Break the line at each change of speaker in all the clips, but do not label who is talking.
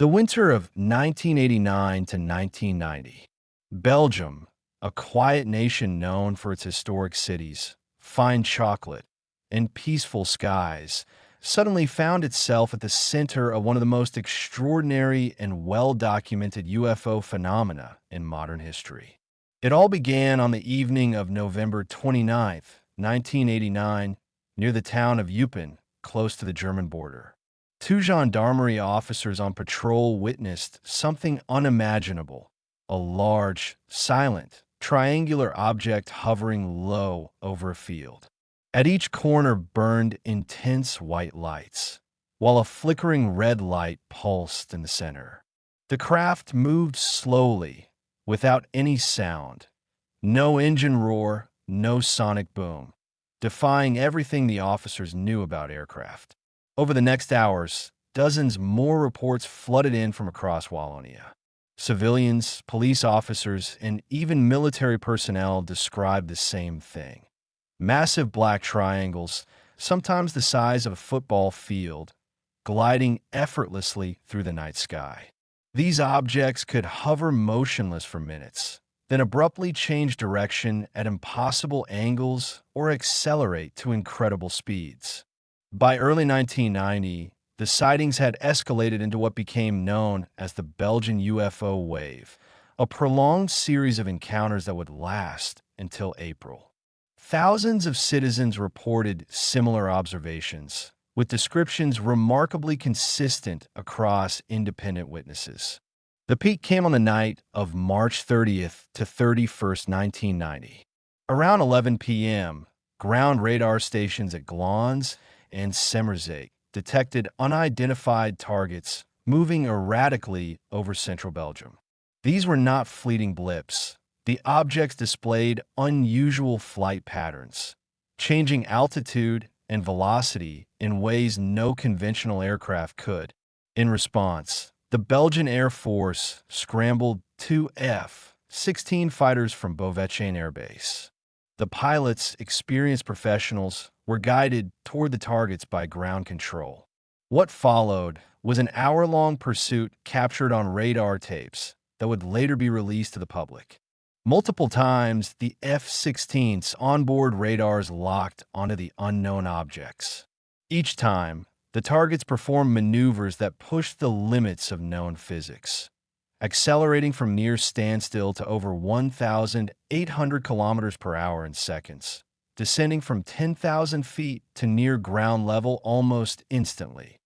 The winter of 1989 to 1990. Belgium, a quiet nation known for its historic cities, fine chocolate, and peaceful skies, suddenly found itself at the center of one of the most extraordinary and well-documented UFO phenomena in modern history. It all began on the evening of November 29th, 1989, near the town of Eupen, close to the German border. Two gendarmerie officers on patrol witnessed something unimaginable: a large, silent, triangular object hovering low over a field. At each corner burned intense white lights, while a flickering red light pulsed in the center. The craft moved slowly, without any sound, no engine roar, no sonic boom, defying everything the officers knew about aircraft. Over the next hours, dozens more reports flooded in from across Wallonia. Civilians, police officers, and even military personnel described the same thing. Massive black triangles, sometimes the size of a football field, gliding effortlessly through the night sky. These objects could hover motionless for minutes, then abruptly change direction at impossible angles or accelerate to incredible speeds. By early 1990, the sightings had escalated into what became known as the Belgian UFO wave, a prolonged series of encounters that would last until April. Thousands of citizens reported similar observations, with descriptions remarkably consistent across independent witnesses. The peak came on the night of March 30th to 31st, 1990. Around 11 p.m., ground radar stations at Glans and Semmerzake detected unidentified targets moving erratically over central Belgium. These were not fleeting blips. The objects displayed unusual flight patterns, changing altitude and velocity in ways no conventional aircraft could. In response, the Belgian Air Force scrambled two F-16 fighters from Beauvais Air Base. The pilots, experienced professionals, were guided toward the targets by ground control. What followed was an hour-long pursuit captured on radar tapes that would later be released to the public. Multiple times, the F-16's onboard radars locked onto the unknown objects. Each time, the targets performed maneuvers that pushed the limits of known physics, accelerating from near standstill to over 1,800 kilometers per hour in seconds, descending from 10,000 feet to near ground level almost instantly,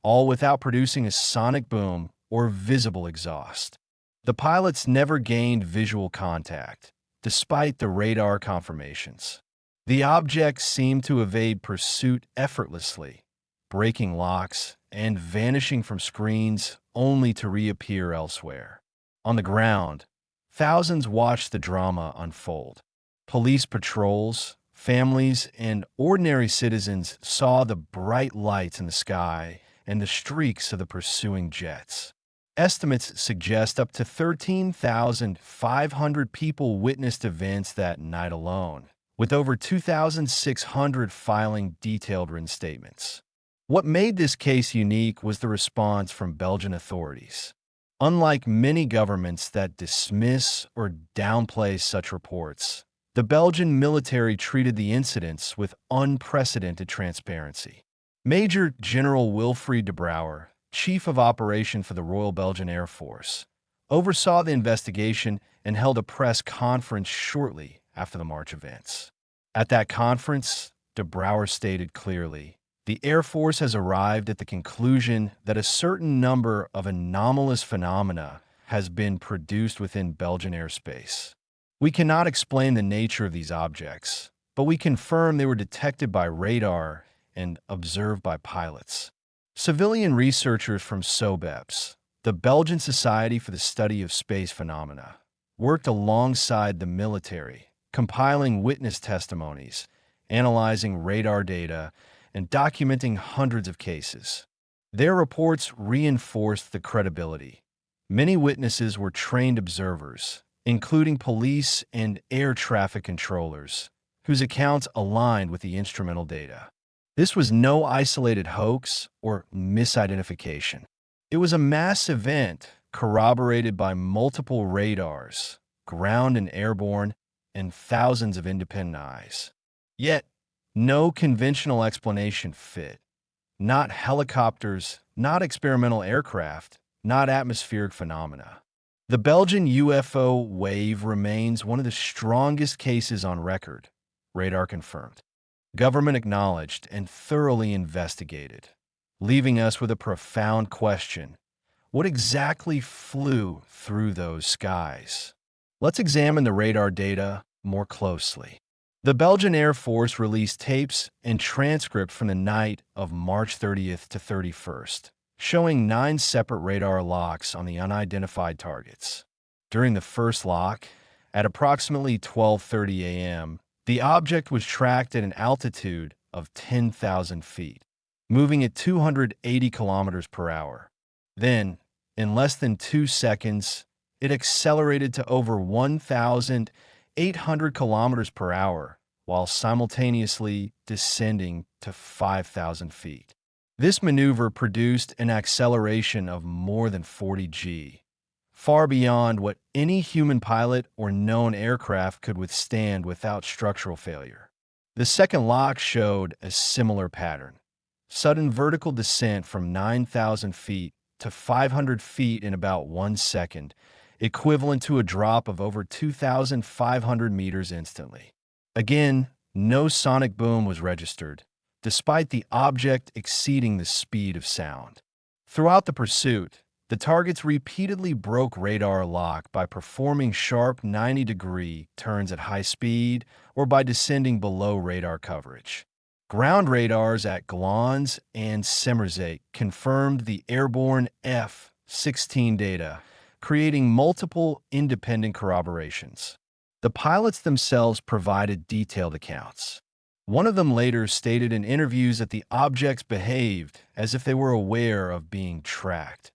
all without producing a sonic boom or visible exhaust. The pilots never gained visual contact, despite the radar confirmations. The objects seemed to evade pursuit effortlessly, breaking locks and vanishing from screens only to reappear elsewhere. On the ground, thousands watched the drama unfold. Police patrols, families, and ordinary citizens saw the bright lights in the sky and the streaks of the pursuing jets. Estimates suggest up to 13,500 people witnessed events that night alone, with over 2,600 filing detailed written statements. What made this case unique was the response from Belgian authorities. Unlike many governments that dismiss or downplay such reports, the Belgian military treated the incidents with unprecedented transparency. Major General Wilfried De Brouwer, Chief of Operation for the Royal Belgian Air Force, oversaw the investigation and held a press conference shortly after the March events. At that conference, De Brouwer stated clearly, "The Air Force has arrived at the conclusion that a certain number of anomalous phenomena has been produced within Belgian airspace. We cannot explain the nature of these objects, but we confirm they were detected by radar and observed by pilots." Civilian researchers from SOBEPS, the Belgian Society for the Study of Space Phenomena, worked alongside the military, compiling witness testimonies, analyzing radar data, and documenting hundreds of cases. Their reports reinforced the credibility. Many witnesses were trained observers, including police and air traffic controllers, whose accounts aligned with the instrumental data. This was no isolated hoax or misidentification. It was a mass event corroborated by multiple radars, ground and airborne, and thousands of independent eyes. Yet, no conventional explanation fit. Not helicopters, not experimental aircraft, not atmospheric phenomena. The Belgian UFO wave remains one of the strongest cases on record, radar confirmed, government acknowledged, and thoroughly investigated, leaving us with a profound question. What exactly flew through those skies? Let's examine the radar data more closely. The Belgian Air Force released tapes and transcript from the night of March 30th to 31st, showing 9 separate radar locks on the unidentified targets. During the first lock, at approximately 12:30 a.m., the object was tracked at an altitude of 10,000 feet, moving at 280 kilometers per hour. Then, in less than 2 seconds, it accelerated to over 1,800 kilometers per hour, while simultaneously descending to 5,000 feet. This maneuver produced an acceleration of more than 40 g, far beyond what any human pilot or known aircraft could withstand without structural failure. The second lock showed a similar pattern. Sudden vertical descent from 9,000 feet to 500 feet in about 1 second, equivalent to a drop of over 2,500 meters instantly. Again, no sonic boom was registered, despite the object exceeding the speed of sound. Throughout the pursuit, the targets repeatedly broke radar lock by performing sharp 90-degree turns at high speed or by descending below radar coverage. Ground radars at Glans and Semmerzate confirmed the airborne F-16 data, creating multiple independent corroborations. The pilots themselves provided detailed accounts. One of them later stated in interviews that the objects behaved as if they were aware of being tracked,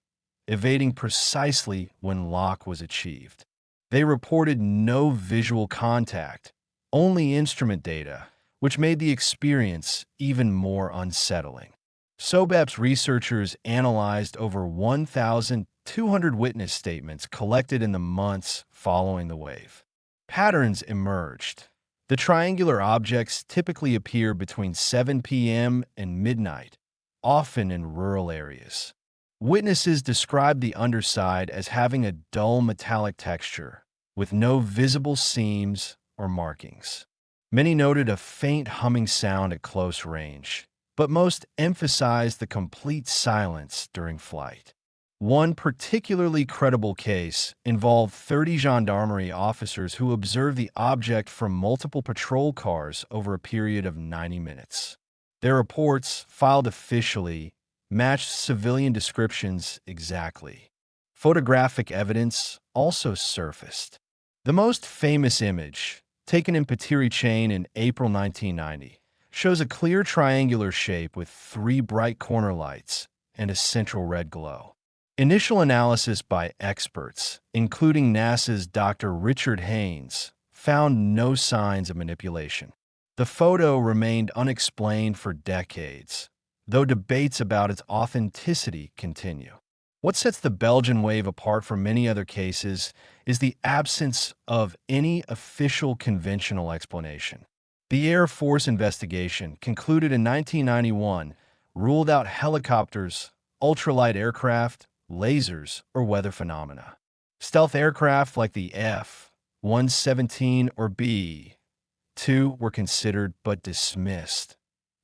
evading precisely when lock was achieved. They reported no visual contact, only instrument data, which made the experience even more unsettling. SOBEP's researchers analyzed over 1,200 witness statements collected in the months following the wave. Patterns emerged. The triangular objects typically appear between 7 p.m. and midnight, often in rural areas. Witnesses described the underside as having a dull metallic texture, with no visible seams or markings. Many noted a faint humming sound at close range, but most emphasized the complete silence during flight. One particularly credible case involved 30 gendarmerie officers who observed the object from multiple patrol cars over a period of 90 minutes. Their reports, filed officially, matched civilian descriptions exactly. Photographic evidence also surfaced. The most famous image, taken in Patiri Chain in April 1990, shows a clear triangular shape with 3 bright corner lights and a central red glow. Initial analysis by experts, including NASA's Dr. Richard Haynes, found no signs of manipulation. The photo remained unexplained for decades, though debates about its authenticity continue. What sets the Belgian wave apart from many other cases is the absence of any official conventional explanation. The Air Force investigation, concluded in 1991, ruled out helicopters, ultralight aircraft, lasers, or weather phenomena. Stealth aircraft like the F-117 or B-2 were considered but dismissed.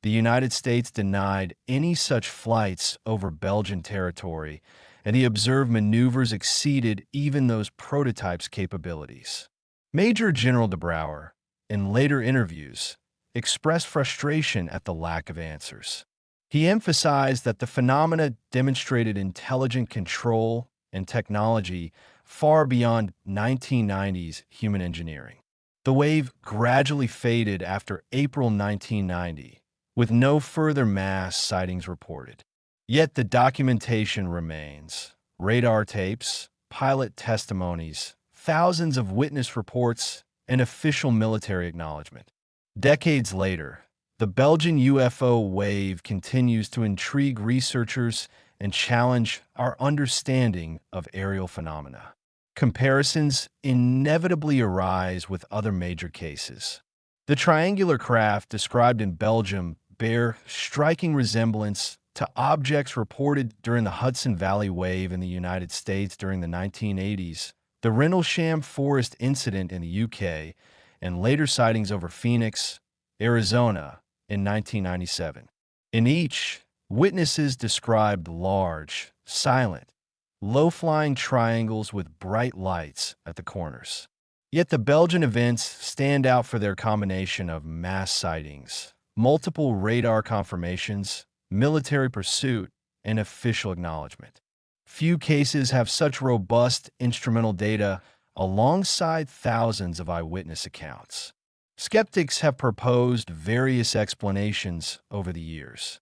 The United States denied any such flights over Belgian territory, and the observed maneuvers exceeded even those prototypes' capabilities. Major General De Brouwer, in later interviews, expressed frustration at the lack of answers. He emphasized that the phenomena demonstrated intelligent control and technology far beyond 1990s human engineering. The wave gradually faded after April 1990, with no further mass sightings reported. Yet the documentation remains. Radar tapes, pilot testimonies, thousands of witness reports, and official military acknowledgement. Decades later, the Belgian UFO wave continues to intrigue researchers and challenge our understanding of aerial phenomena. Comparisons inevitably arise with other major cases. The triangular craft described in Belgium bear striking resemblance to objects reported during the Hudson Valley Wave in the United States during the 1980s, the Rendlesham Forest incident in the UK, and later sightings over Phoenix, Arizona in 1997. In each, witnesses described large, silent, low-flying triangles with bright lights at the corners. Yet the Belgian events stand out for their combination of mass sightings, multiple radar confirmations, military pursuit, and official acknowledgement. Few cases have such robust instrumental data alongside thousands of eyewitness accounts. Skeptics have proposed various explanations over the years.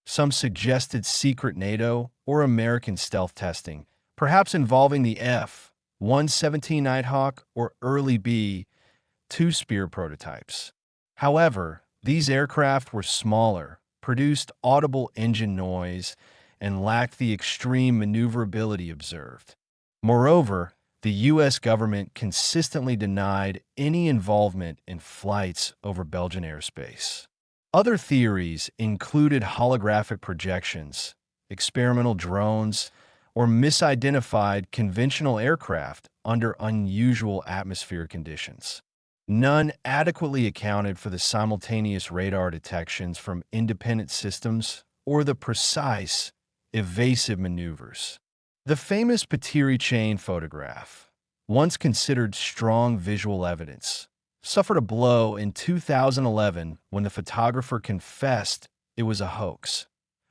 Some suggested secret NATO or American stealth testing, perhaps involving the F-117 Nighthawk or early B-2 Spear prototypes. However, these aircraft were smaller, produced audible engine noise, and lacked the extreme maneuverability observed. Moreover, the U.S. government consistently denied any involvement in flights over Belgian airspace. Other theories included holographic projections, experimental drones, or misidentified conventional aircraft under unusual atmospheric conditions. None adequately accounted for the simultaneous radar detections from independent systems or the precise, evasive maneuvers. The famous Patiri chain photograph, once considered strong visual evidence, suffered a blow in 2011 when the photographer confessed it was a hoax,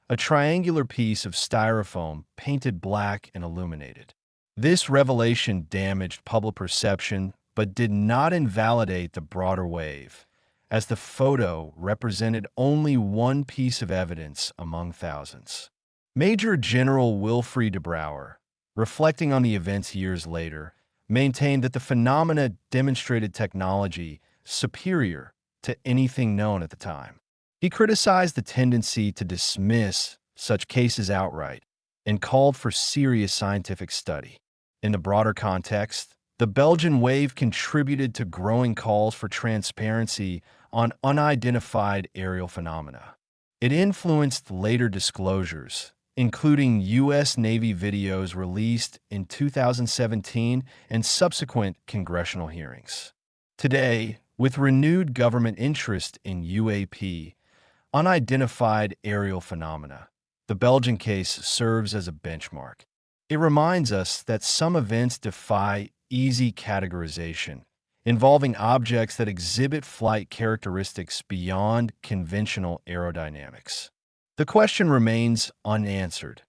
a triangular piece of styrofoam painted black and illuminated. This revelation damaged public perception but did not invalidate the broader wave, as the photo represented only one piece of evidence among thousands. Major General Wilfried De Brouwer, reflecting on the events years later, maintained that the phenomena demonstrated technology superior to anything known at the time. He criticized the tendency to dismiss such cases outright and called for serious scientific study. In the broader context, the Belgian wave contributed to growing calls for transparency on unidentified aerial phenomena. It influenced later disclosures, including U.S. Navy videos released in 2017 and subsequent congressional hearings. Today, with renewed government interest in UAP, unidentified aerial phenomena, the Belgian case serves as a benchmark. It reminds us that some events defy easy categorization, involving objects that exhibit flight characteristics beyond conventional aerodynamics. The question remains unanswered.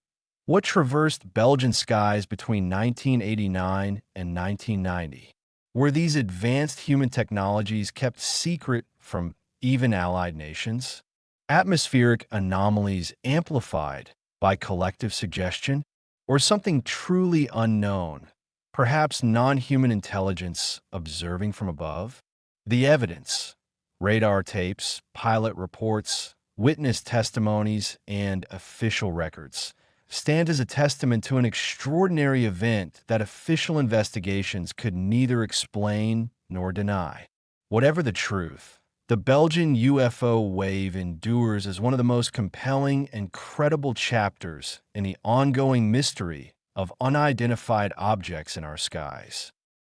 What traversed Belgian skies between 1989 and 1990? Were these advanced human technologies kept secret from even allied nations? Atmospheric anomalies amplified by collective suggestion? Or something truly unknown, perhaps non-human intelligence observing from above? The evidence, radar tapes, pilot reports, witness testimonies, and official records, stand as a testament to an extraordinary event that official investigations could neither explain nor deny. Whatever the truth, the Belgian UFO wave endures as one of the most compelling and credible chapters in the ongoing mystery of unidentified objects in our skies.